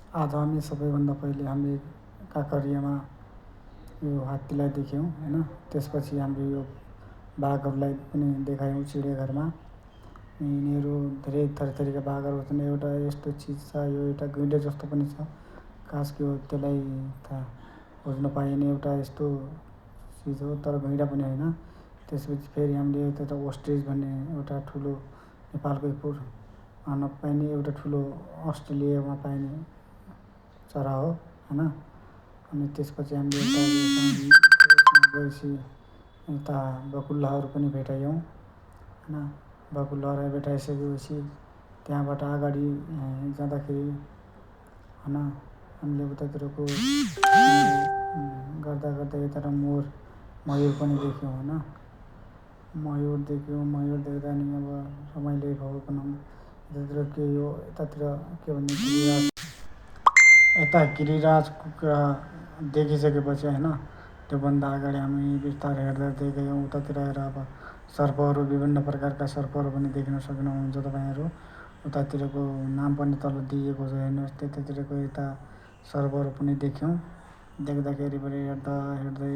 आज हामी सबैभन्दा पहिले हामी काँकरियामा यो हात्तीलाई देख्यौँ होइन। त्यसपछि हामीले यो बाघहरूलाई पनि देखायौँ चिडियाघरमा। यिनीहरू धेरै थरीका बाघहरू छन्। एउटा यस्तो चिज छ, यो एउटा गैँडा जस्तो पनि छ। खास कि त्यसलाई थाहा खोज्न पाइने एउटा यस्तो चिज हो, तर गैँडा पनि होइन। त्यसपछि फेरि हामीले एउटा ओस्ट्रिच भन्ने एउटा ठुलो नेपालकै नपाइने एउटा ठुलो अस्ट्रेलियामा पाइने चरा हो होइन। अनि त्यसपछि हामीले गएपछि यता बकुल्लाहरू पनि भेटायौँ होइन। बकुल्लाहरू भेटाइसकेपछि त्यहाँबाट अगाडि जाँदाखेरि होइन हामीले उतातिरको गर्दा गर्दा यता मयुर पनि देख्यौँ होइन। मयुर देख्दा नि अब रमाइलो भयो भनौँ। यतातिर के भने यता गिरिराज कुखुरा देखिसकेपछि होइन, त्योभन्दा अगाडि हामी बिस्तारै हेर्दै गयौँ। उतातिर हेर अब सर्पहरू, विभिन्न प्रकारका सर्पहरू पनि देख्न सक्नुहुन्छ तपाईँहरू। उतातिरको नाम पनि तल दिएको छ हेर्नुहोस्। त्यतातिरको यता सर्पहरू पनि देख्यौँ। देख्दाखेरि पनि हेर्दै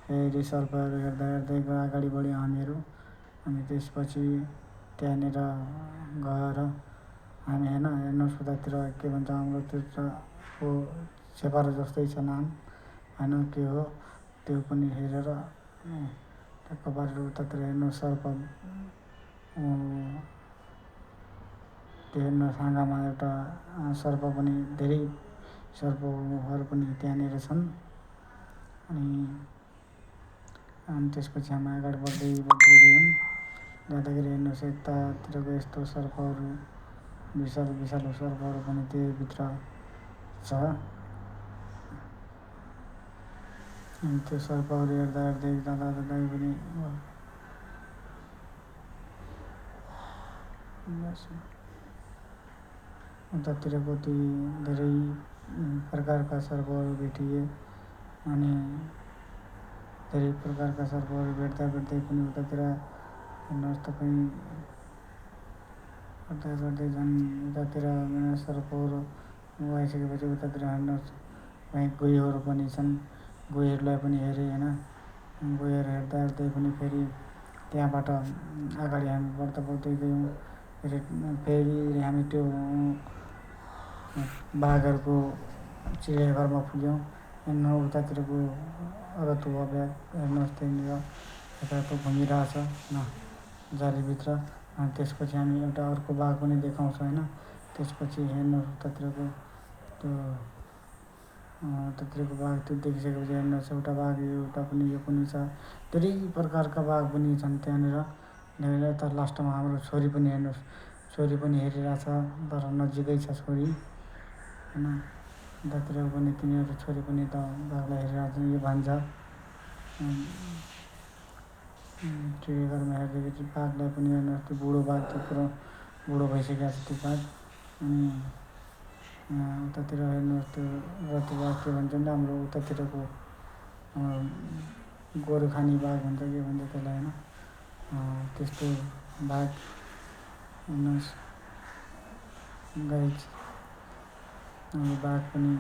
फेरि सर्पहरू हेर्दै अगाडि बढ्यौँ हामीहरू। अनि त्यसपछि त्यहाँनिर गएर हामी होइन हेर्नुहोस् उतातिर के भन्छ हाम्रो त्यो छेपारो जस्तै छ नाम होइन, के हो त्यो पनि हेरेर टक्क पारेर उतातिर हेर्नुहोस् सर्प त्यो हेर्नुहोस् हाँगामा एउटा सर्प पनि, धेरै सर्पहरू पनि त्यहाँनिर छन्। अनि त्यसपछि हामी अगाडि बढ्दै गयौँ। जाँदाखेरि हेर्नुहोस् यतातिरको यस्तो सर्पहरू, विषालु सर्पहरू पनि त्योभित्र छ। अनि त्यो सर्पहरू हेर्दै जाँदा पनि उतातिरको ती धेरै प्रकारका सर्पहरू भेटिए। अनि धेरै प्रकारका सर्पहरू भेट्दै पनि उतातिर हेर्नुहोस् तपाईँ गर्दै झन् उतातिर सर्पहरू आइसकेपछि उतातिर हेर्नुहोस् कहीँ गोहीहरू पनि छन्। गोहीहरूलाई पनि हेरेँ होइन। गोहीहरू हेर्दै पनि फेरि त्यहाँबाट अगाडि हामी बढ्दै गयौँ। फेरि हामी त्यो बाघहरूको चिडियाघरमा पुग्यौँ। हेर्नु उतातिरको रतुवा ब्याग हेर्नुहोस् त्यहाँनिर यताउता घुमिरहेछ जालीभित्र। अनि त्यसपछि हामी एउटा अर्को बाघ पनि देखाउँछ होइन। त्यसपछि हेर्नुहोस् उतातिरको बाघ त्यो देखिसकेपछि हेर्नुहोस् एउटा बाघ एउटा पनि यो पनि छ। धेरै प्रकारका बाघ पनि छन् त्यहाँनिर। यता लास्टमा हाम्रो छोरी पनि हेर्नुहोस्, छोरी पनि हेरिरहेछ, तर नजिकै छ छोरी होइन। उतातिर पनि तिनीहरू छोरी पनि त बाघलाई हेरिरहेछन्। यो भान्जा चिडियाघरमा हेर्दाखेरि बाघलाई पनि हेर्नुहोस्, त्यो बुढो बाघ त्यो पुरा बुढो भइसकेको छ त्यो बाघ। अनि उतातिर हेर्नुहोस् त्यो रतुवा के भन्छ नि हाम्रो उतातिरको गोरुखानी बाघ भन्छ के भन्छ त्यसलाई होइन, त्यस्तो बाघ हेर्नुहोस् गाइज। बाघ पनि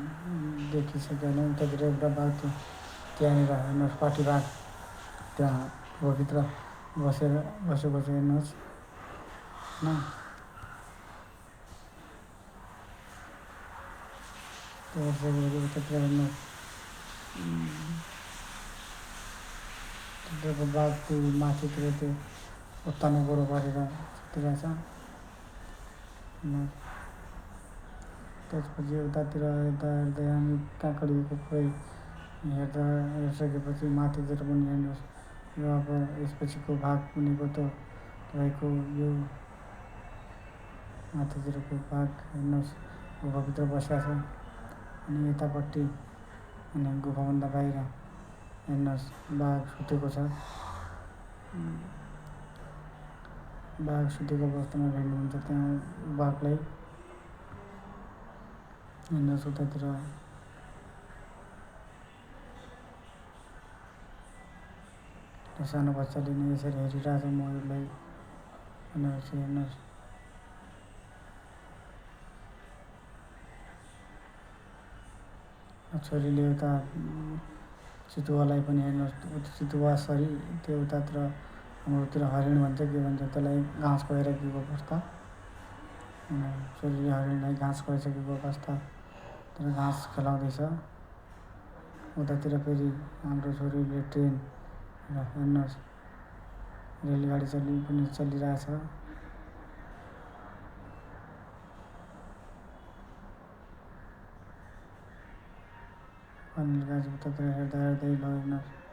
देखिसक्यो होइन। उतातिर एउटा बाघ थियो त्यहाँनिर हेर्नुहोस्, पाठी बाघ त्यहाँ भित्र बसेको छ हेर्नुहोस् होइन। उतातिर हेर्नुहोस् त्यतिको बाघ त्यो माथितिर त्यो उत्तानो गोरो पारेर सुतिरहेछ। त्यसपछि उतातिर हेर्दै हामी काँक्रीको पुरै हेरिसकेपछि माथितिर पनि हेर्नुहोस्। यो अब यसपछिको भाग भनेको त तपाईँको यो माथितिरको बाघ हेर्नुहोस् गुफाभित्र बसेको छ। अनि यतापट्टि अनि गुफाभन्दा बाहिर हेर्नुहोस् बाघ सुतेको छ। बाघ सुतेको अवस्थामा भेट्नुहुन्छ त्यहाँ बाघलाई हेर्नुहोस्। उतातिर सानो बच्चाले नि यसरी हेरिरहेछ मयुरलाई हेर्नुहोस्। छोरीले उता चितुवालाई पनि हेर्नुहोस्, चितुवा सरी त्यो उतातिर हाम्रोतिर हरिण भन्छ के भन्छ त्यसलाई घाँस खुवाइराखेको अवस्था। छोरीले हरिणलाई घाँस खुवाइसकेको अवस्था, तर घाँस खेलाउँदैछ। उतातिर फेरि हाम्रो छोरीले ट्रेन हेर्नुहोस्, रेलगाडी पनि चलिरहेछ। अनिल गाजी उतातिर हेर्दा हेर्दै ल हेर्नुहोस्।